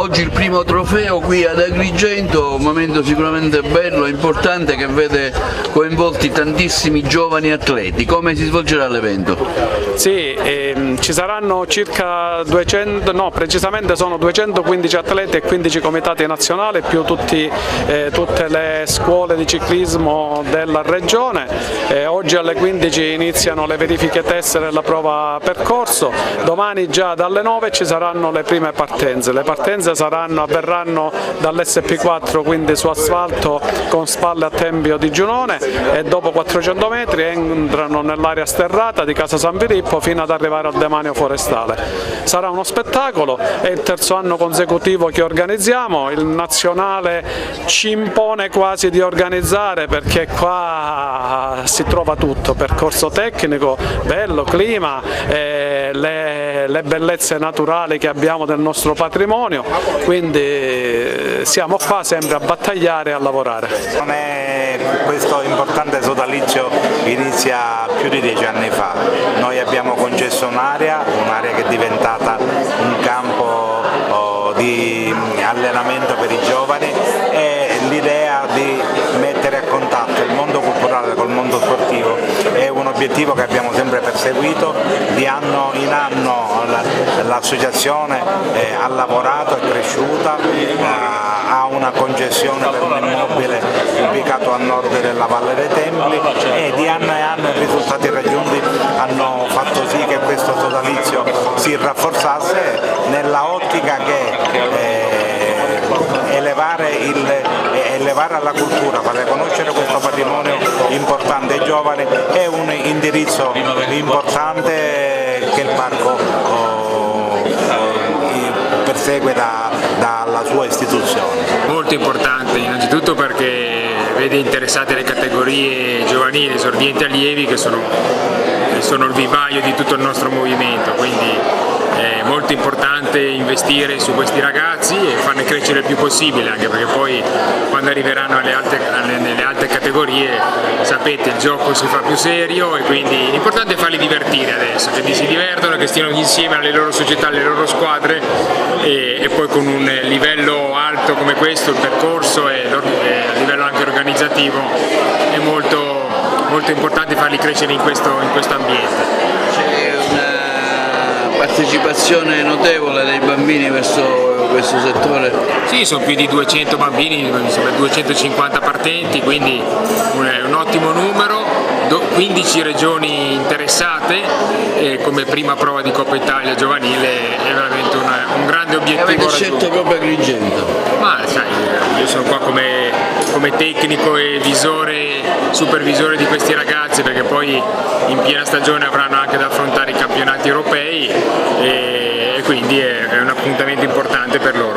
Oggi il primo trofeo qui ad Agrigento, un momento sicuramente bello e importante che vede coinvolti tantissimi giovani atleti. Come si svolgerà l'evento? Sì, ci saranno circa 200, no, precisamente sono 215 atleti e 15 comitati nazionali più tutte le scuole di ciclismo della regione. Oggi alle 15 iniziano le verifiche tessere e la prova percorso, domani già dalle 9 ci saranno le prime partenze. Le partenze avverranno dall'SP4, quindi su asfalto con spalle a Tempio di Giunone, e dopo 400 metri entrano nell'area sterrata di Casa San Filippo fino ad arrivare al demanio forestale. Sarà uno spettacolo, è il terzo anno consecutivo che organizziamo, il nazionale ci impone quasi di organizzare perché qua si trova tutto, percorso tecnico, bello, clima, le bellezze naturali che abbiamo del nostro patrimonio, quindi siamo qua sempre a battagliare e a lavorare. Questo importante sodalizio inizia più di 10 anni fa. Noi abbiamo concesso un'area che è diventata un campo di allenamento per i giovani, e l'idea di mettere a contatto il mondo culturale col mondo sportivo è un obiettivo che abbiamo sempre perseguito. Di anno in anno l'associazione ha lavorato, è cresciuta, ha una concessione per un immobile ubicato a nord della Valle dei Templi, e di anno in anno i risultati raggiunti hanno fatto sì che questo sodalizio si rafforzasse nella ottica che elevare alla cultura, fare conoscere questo patrimonio importante ai giovani è un indirizzo importante che il parco persegue dalla sua istituzione. Molto importante, innanzitutto perché vede interessate le categorie giovanili, esordienti, allievi, che sono il vivaio di tutto il nostro movimento, quindi è molto importante investire su questi ragazzi e farne crescere il più possibile, anche perché poi quando arriveranno nelle alte categorie, sapete, il gioco si fa più serio, e quindi l'importante è farli divertire adesso, che si divertono, che stiano insieme alle loro società, alle loro squadre, e poi con un livello alto come questo, il percorso e a livello anche organizzativo è molto importante farli crescere in questo ambiente. Partecipazione notevole dei bambini verso questo settore? Sì, sono più di 200 bambini, 250 partenti, quindi un ottimo numero, 15 regioni interessate, e come prima prova di Coppa Italia giovanile è veramente un grande obiettivo. Avete scelto proprio Agrigento? Ma sai, io sono qua come tecnico e supervisore di questi ragazzi, perché poi in piena stagione avranno anche da affrontare i campionati europei, e quindi è un appuntamento importante per loro.